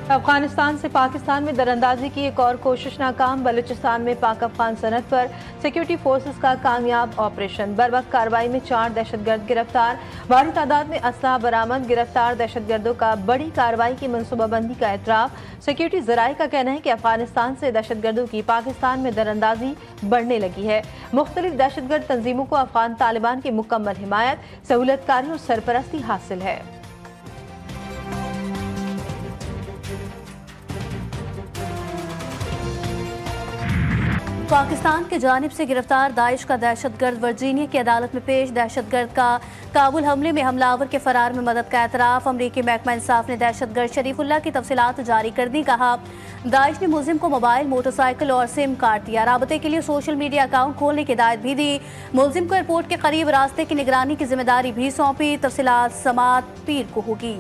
अफगानिस्तान से पाकिस्तान में दरअंदाजी की एक और कोशिश नाकाम। बलूचिस्तान में पाक अफगान सरहद पर सिक्योरिटी फोर्सेस का कामयाब ऑपरेशन। बर्वक्त कार्रवाई में 4 दहशतगर्द गिरफ्तार। भारी तादाद में असलहा बरामद। गिरफ्तार दहशतगर्दों का बड़ी कार्रवाई की मनसूबाबंदी का एतराफ। सिक्योरिटी जराये का कहना है कि अफगानिस्तान से दहशतगर्दों की पाकिस्तान में दरअंदाजी बढ़ने लगी है। मुख्तलिफ दहशतगर्द तंजीमों को अफगान तालिबान की मुकम्मल हिमायत, सहूलतकारी और सरपरस्ती हासिल है। पाकिस्तान की जानिब से गिरफ्तार दाइश का दहशतगर्द वर्जीनिया की अदालत में पेश। दहशतगर्द का काबुल हमले में हमलावर के फरार में मदद का एतराफ। अमरीकी महकमा इंसाफ ने दहशतगर्द शरीफुल्लाह की तफसीलात जारी कर दी। कहा, दाइश ने मुलजिम को मोबाइल, मोटरसाइकिल और सिम कार्ड दिया। राबते के लिए सोशल मीडिया अकाउंट खोलने की हिदायत भी दी। मुलजिम को एयरपोर्ट के करीब रास्ते की निगरानी की जिम्मेदारी भी सौंपी। तफसीलात समात पीर को होगी।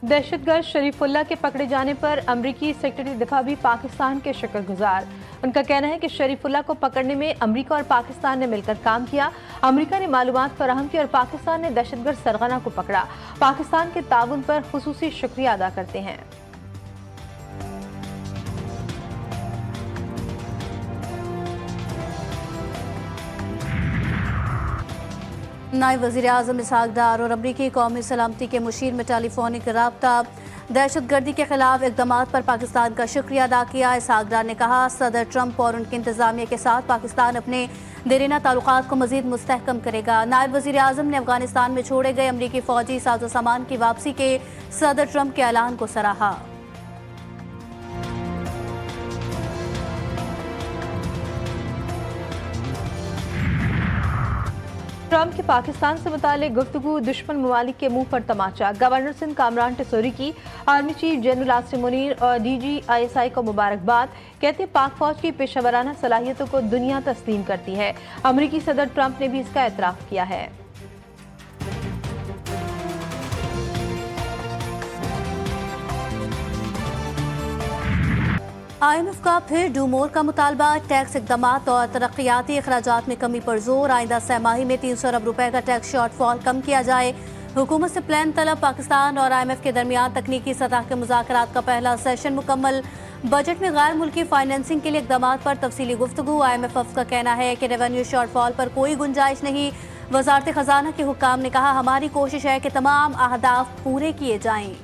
दहशतगर्द शरीफुल्लाह के पकड़े जाने पर अमरीकी सेक्रेटरी दिफा भी पाकिस्तान के शुक्रगुजार। उनका कहना है कि शरीफुल्लाह को पकड़ने में अमरीका और पाकिस्तान ने मिलकर काम किया। अमरीका ने मालूमात फराहम की और पाकिस्तान ने दहशतगर्द सरगना को पकड़ा। पाकिस्तान के ताउन पर खुसूसी शुक्रिया अदा करते हैं। नायब वज़ीर आज़म इसहाक डार और अमरीकी कौमी सलामती के मुशीर में टेलीफोनिक रब्ता। दहशतगर्दी के खिलाफ इक़दामात पर पाकिस्तान का शुक्रिया अदा किया। इसहाक डार ने कहा, सदर ट्रंप और उनकी इंतज़ामिया के साथ पाकिस्तान अपने देरीना ताल्लुकात को मज़ीद मुस्तहकम करेगा। नायब वज़ीर आज़म ने अफगानिस्तान में छोड़े गए अमरीकी फ़ौजी साजो सामान की वापसी के सदर ट्रंप के ऐलान को सराहा। ट्रंप के पाकिस्तान से मुतालिक गुफ्तगू, दुश्मन ममालिक के मुंह पर तमाचा। गवर्नर सिंध कामरान टेसोरी की army chief general Asim Munir और DGISI को मुबारकबाद। कहते पाक फौज की पेशेवराना सलाहियतों को दुनिया तस्लीम करती है। अमरीकी सदर ट्रंप ने भी इसका एतराफ़ किया है। IMF का फिर डू मोर का मुतालबा। टैक्स इक़दामात और तरक्याती अखराजात में कमी पर जोर। आइंदा सहमाही में 300 अरब रुपए का टैक्स शॉर्टफॉल कम किया जाए। हुकूमत से प्लान तलब। पाकिस्तान और IMF के दरमियान तकनीकी सतह के मुज़ाकरात का पहला सेशन मुकम्मल। बजट में गैर मुल्की फाइनेंसिंग के लिए इक़दामात पर तफसीली गुफ्तगू। IMF का कहना है कि रेवेन्यू शॉर्टफॉल पर कोई गुंजाइश नहीं। वज़ारत ख़जाना के हुक्काम ने कहा, हमारी कोशिश है कि तमाम अहदाफ पूरे किए जाएँ।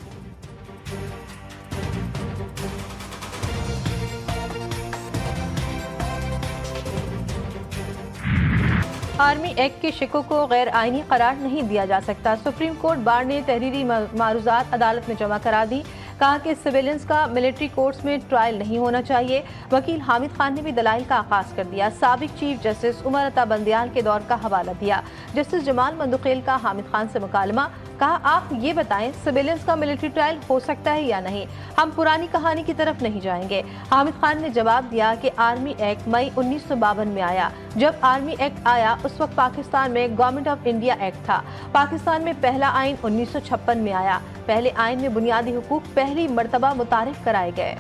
आर्मी एक्ट के शिकों को गैर आईनी करार नहीं दिया जा सकता। सुप्रीम कोर्ट बार ने तहरीरी मारूजात अदालत में जमा करा दी। कहा कि सिविलियंस का मिलिट्री कोर्ट्स में ट्रायल नहीं होना चाहिए। वकील हामिद खान ने भी दलाइल का आगाज कर दिया। साबिक चीफ जस्टिस उमर अता बंदियाल के दौर का हवाला दिया। जस्टिस जमाल मंदुखेल का हामिद खान से मुकालमा। कहा, आप ये बताएं, सिविलियंस का मिलिट्री ट्रायल हो सकता है या नहीं? हम पुरानी कहानी की तरफ नहीं जाएंगे। हामिद खान ने जवाब दिया कि आर्मी एक्ट मई 1952 में आया। जब आर्मी एक्ट आया उस वक्त पाकिस्तान में गवर्नमेंट ऑफ इंडिया एक्ट था। पाकिस्तान में पहला आइन 1956 में आया। पहले आइन में बुनियादी हुकूक पहली मर्तबा मुतारिफ कराए गए।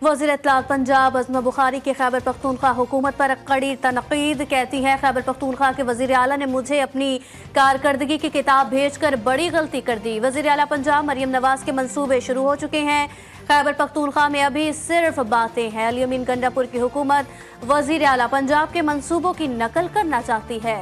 वज़ीर इत्तलात पंजाब अज़मा बुखारी की खैबर पख्तूनख्वा हुकूमत पर कड़ी तनकीद। कहती हैं, खैबर पख्तूनख्वा के वज़ीर आला ने मुझे अपनी कारकर्दगी की किताब भेजकर बड़ी गलती कर दी। वज़ीर आला पंजाब मरियम नवाज के मंसूबे शुरू हो चुके हैं। खैबर पख्तूनख्वा में अभी सिर्फ बातें हैं। अली अमीन गंडापुर की हुकूमत वज़ीर आला पंजाब के मंसूबों की नकल करना चाहती है।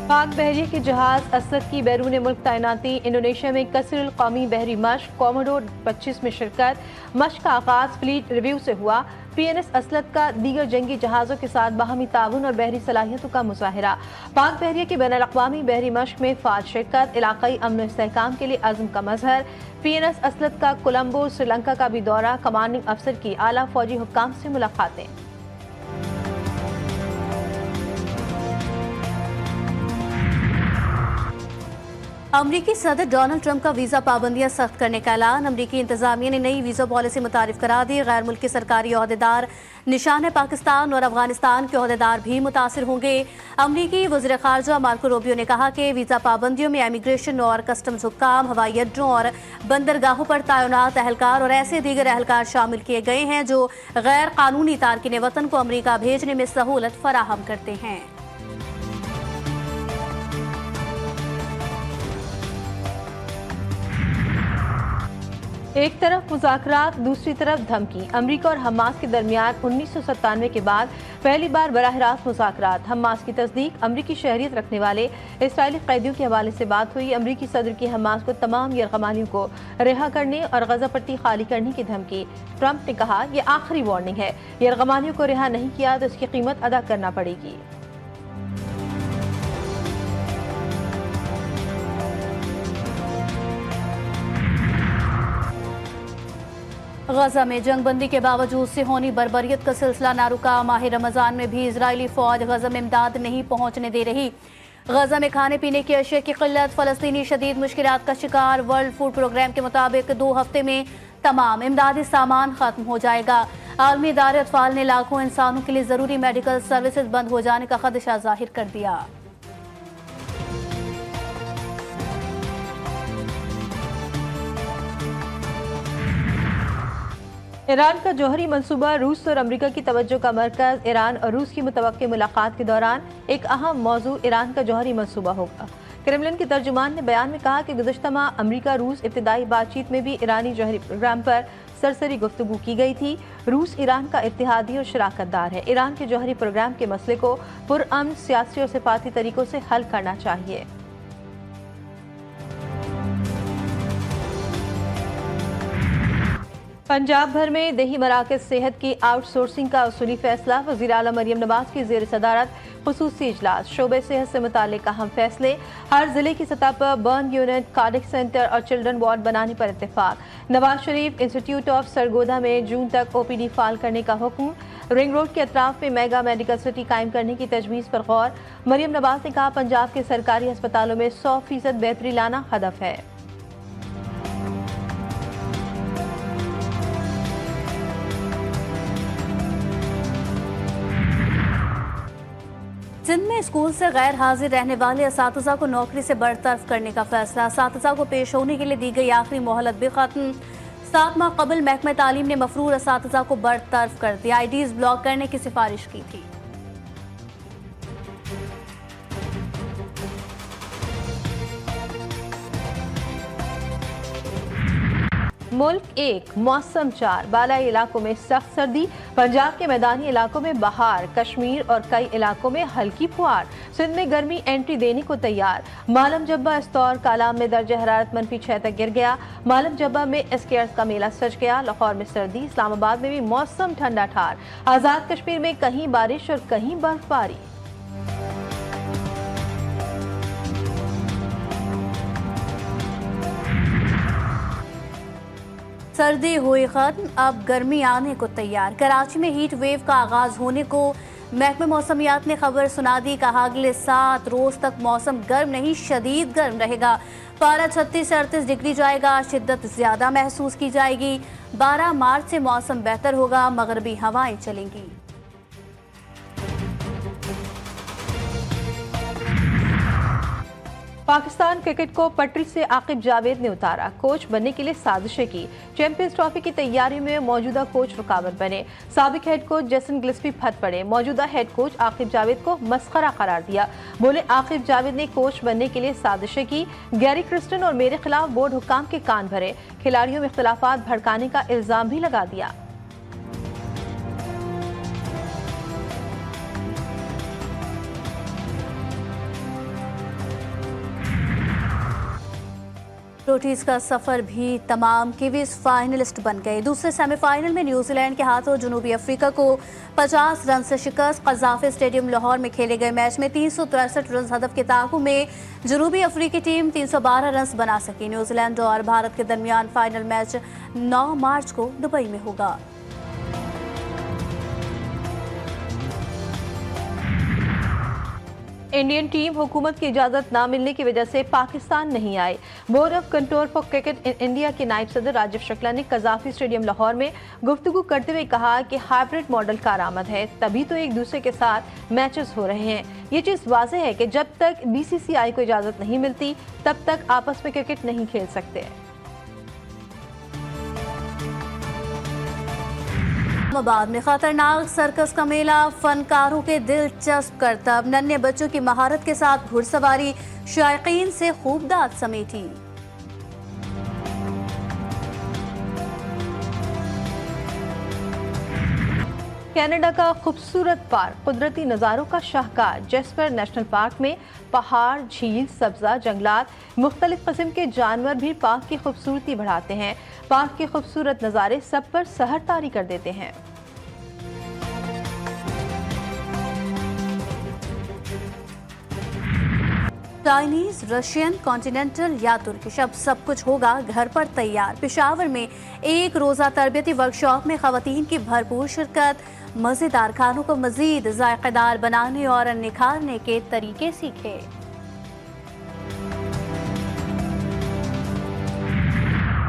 पाक बहरिया के जहाज असद की बैरून मुल्क तैनाती। इंडोनेशिया में कसरुल कौमी बहरी मश्क कोमोडोर 25 में शिरकत। मश्क का आगाज फ्लीट रिव्यू से हुआ। PNS असलत का दीगर जंगी जहाज़ों के साथ बाहमी ताउन और बहरी सलाहियतों का मुजाहिरा। पाक बहरिया की बैनुल-अक़वामी बहरी मश्क में फ़ाल शिरकत। इलाक़ाई अमन और इस्तेहकाम के लिए अज़्म का मजहर। PNS असलत का कोलंबो श्रीलंका का भी दौरा। कमांडिंग अफसर की आला फौजी हुक्काम से मुलाकातें। अमरीकी सदर डोनाल्ड ट्रंप का वीजा पाबंदियां सख्त करने का ऐलान। अमरीकी इंतजामिया ने नई वीजा पॉलिसी मुतारिफ करा दी। गैर मुल्की सरकारी ओहदेदार निशान पाकिस्तान और अफगानिस्तान के ओहदेदार भी मुतासिर होंगे। अमरीकी वज़ीर ख़ारजा मार्को रूबियो ने कहा कि वीजा पाबंदियों में इमिग्रेशन और कस्टम्स हुक्काम, हवाई अड्डों और बंदरगाहों पर तैनात एहलकार और ऐसे दीगर एहलकार शामिल किए गए हैं जो गैर कानूनी तारकिन वतन को अमरीका भेजने में सहूलत फराहम करते हैं। एक तरफ मुज़ाकरात, दूसरी तरफ धमकी। अमरीका और हमास के दरमियान 1997 के बाद पहली बार बराह रास्त मुज़ाकरात। हमास की तस्दीक। अमरीकी शहरियत रखने वाले इसराइली कैदियों के हवाले से बात हुई। अमरीकी सदर की हमास को तमाम यरगमानियों को रिहा करने और गजा पट्टी खाली करने की धमकी। ट्रंप ने कहा, यह आखिरी वार्निंग है, यरगमानियों को रिहा नहीं किया तो इसकी कीमत अदा करना पड़ेगी। गजा में जंगबंदी के बावजूद सिहोनी बर्बरियत का सिलसिला ना रुका। माह रमजान में भी इजरायली फौज गजा में इमदाद नहीं पहुंचने दे रही। गजा में खाने पीने की अशिया की किल्लत, फलस्तीनी शदीद मुश्किलात का शिकार। वर्ल्ड फूड प्रोग्राम के मुताबिक 2 हफ्ते में तमाम इमदादी सामान खत्म हो जाएगा। आलमी इदारे अतफाल ने लाखों इंसानों के लिए जरूरी मेडिकल सर्विसेज बंद हो जाने का खदशा जाहिर कर दिया। ईरान का जौहरी मंसूबा। रूस और अमरीका की तवज्जो का मरकज। ईरान और रूस की मुतवक्की मुलाकात के दौरान एक अहम मौजू ईरान का जौहरी मंसूबा होगा। क्रेमलिन के तर्जुमान ने बयान में कहा कि गुज़श्ता माह अमरीका रूस इब्तिदाई बातचीत में भी ईरानी जौहरी प्रोग्राम पर सरसरी गुफ्तगू की गई थी। रूस ईरान का इत्तेहादी और शराकतदार है। ईरान के जौहरी प्रोग्राम के मसले को पुरअमन, सियासी और सिफाती तरीकों से हल करना चाहिए। पंजाब भर में देही मराकज़ सेहत की आउटसोर्सिंग का उसूली फैसला। वज़ीर आला मरियम नवाज की ज़ेर सदारत खुसूसी इजलास। शोबे सेहत से मुताल्लिक़ अहम फैसले। हर जिले की सतह पर बर्न यूनिट, कार्डिक सेंटर और चिल्ड्रन वार्ड बनाने पर इत्तेफाक। नवाज शरीफ इंस्टीट्यूट ऑफ सरगोदा में जून तक OPD फाल करने का हुक्म। रिंग रोड के अतराफ में मेगा मेडिकल सिटी कायम करने की तजवीज़ पर गौर। मरियम नवाज ने कहा, पंजाब के सरकारी अस्पतालों में 100% बेहतरी लाना हदफ है। सिंध में स्कूल से गैर हाजिर रहने वाले असातिज़ा को नौकरी से बरतरफ करने का फैसला। असातिज़ा को पेश होने के लिए दी गई आखिरी मोहलत भी खत्म। 7 माह कबल महकमा तालीम ने मफरूर असातिज़ा को बरतरफ कर दिया। IDs ब्लॉक करने की सिफारिश की थी। मुल्क 1, मौसम 4। बालाई इलाकों में सख्त सर्दी। पंजाब के मैदानी इलाकों में बहार। कश्मीर और कई इलाकों में हल्की फुहार। सिंध में गर्मी एंट्री देने को तैयार। मालम जब्बा इस्तौर कालाम में दर्ज हरारत -6 तक गिर गया। मालम जब्बा में एस्केयर्स का मेला सज गया। लाहौर में सर्दी। इस्लामाबाद में भी मौसम ठंडा ठार। आज़ाद कश्मीर में कहीं बारिश और कहीं बर्फबारी। सर्दी हुई खत्म, अब गर्मी आने को तैयार। कराची में हीट वेव का आगाज होने को महकमे मौसमियात ने खबर सुना दी। कहा, अगले 7 रोज तक मौसम गर्म नहीं शदीद गर्म रहेगा। पारा 36 से 38 डिग्री जाएगा। शिद्दत ज्यादा महसूस की जाएगी। 12 मार्च से मौसम बेहतर होगा। मगरबी हवाएं चलेंगी। पाकिस्तान क्रिकेट को पटरी से आकिब जावेद ने उतारा। कोच बनने के लिए साजिशें की। चैंपियंस ट्रॉफी की तैयारी में मौजूदा कोच रुकावट बने। साबिक हेड कोच जेसन गिल्स्पी फत पड़े। मौजूदा हेड कोच आकिब जावेद को मस्खरा करार दिया। बोले, आकिब जावेद ने कोच बनने के लिए साजिशें की। गैरी क्रिस्टन और मेरे खिलाफ बोर्ड हुक्काम के कान भरे। खिलाड़ियों में इख्तिलाफात भड़काने का इल्जाम भी लगा दिया। रोटीज का सफर भी तमाम। किवीज फाइनलिस्ट बन गए। दूसरे सेमीफाइनल में न्यूजीलैंड के हाथों जनूबी अफ्रीका को 50 रन से शिकस्त। कज़ाफ़ी स्टेडियम लाहौर में खेले गए मैच में 363 रन हदफ के ताक़ु में जनूबी अफ्रीकी टीम 312 रन बना सकी। न्यूजीलैंड और भारत के दरमियान फाइनल मैच 9 मार्च को दुबई में होगा। इंडियन टीम हुकूमत की इजाजत ना मिलने की वजह से पाकिस्तान नहीं आई। Board of Control for Cricket in India के नायब सदर राजीव शुक्ला ने कजाफी स्टेडियम लाहौर में गुफ्तगू करते हुए कहा कि हाइब्रिड मॉडल कारआमद है, तभी तो एक दूसरे के साथ मैचेस हो रहे हैं। ये चीज वाज़ेह है कि जब तक BCCI को इजाजत नहीं मिलती तब तक आपस में क्रिकेट नहीं खेल सकते। इस्लामाबाद में खतरनाक सर्कस का मेला, फनकारों के दिलचस्प करतब, नन्हे बच्चों की महारत के साथ घुड़सवारी शायकीन से खूब दाद समेटी। कनाडा का खूबसूरत पार्क, कुदरती नज़ारों का शाहकार जैस्पर नेशनल पार्क में पहाड़, झील, सब्जा, जंगलात, मुख्तलिफ किस्म के जानवर भी पार्क की खूबसूरती बढ़ाते हैं। पार्क के खूबसूरत नज़ारे सब पर सहर तारी कर देते हैं। चाइनीज, रशियन, कॉन्टिनेंटल या तुर्किश, अब सब कुछ होगा घर पर तैयार। पेशावर में एक रोज़ा तरबियती वर्कशॉप में ख़वातीन की भरपूर शिरकत, मज़ेदार खानों को मज़ीद जायकेदार बनाने और निखारने के तरीके सीखे।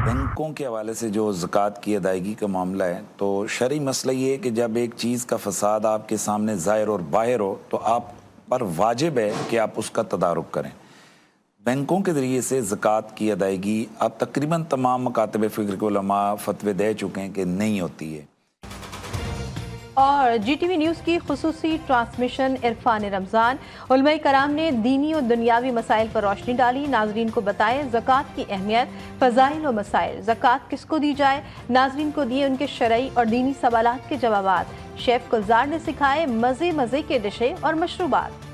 बैंकों के हवाले से जो ज़कात की अदायगी का मामला है, तो शरई मसला ये है कि जब एक चीज़ का फसाद आपके सामने ज़ाहिर और बाहिर हो तो आप पर वाजिब है कि आप उसका तदारुक करें। बैंकों के ज़रिए से ज़कात की अदायगी अब तकरीबन तमाम मकातब फ़िक्र के उलमा फतवे दे चुके हैं कि नहीं होती है। और GTV न्यूज़ की खुसूसी ट्रांसमिशन इरफान रमज़ान, उलमाए कराम ने दीनी और दुनियावी मसाइल पर रोशनी डाली। नाजरीन को बताए ज़कात की अहमियत, फ़ज़ाइल और मसाइल, ज़कात किसको दी जाए, नाजरीन को दिए उनके शरई और दीनी सवालात के जवाबात। शेफ गुलजार ने सिखाए मज़े मज़े के डिशे और मशरूबात।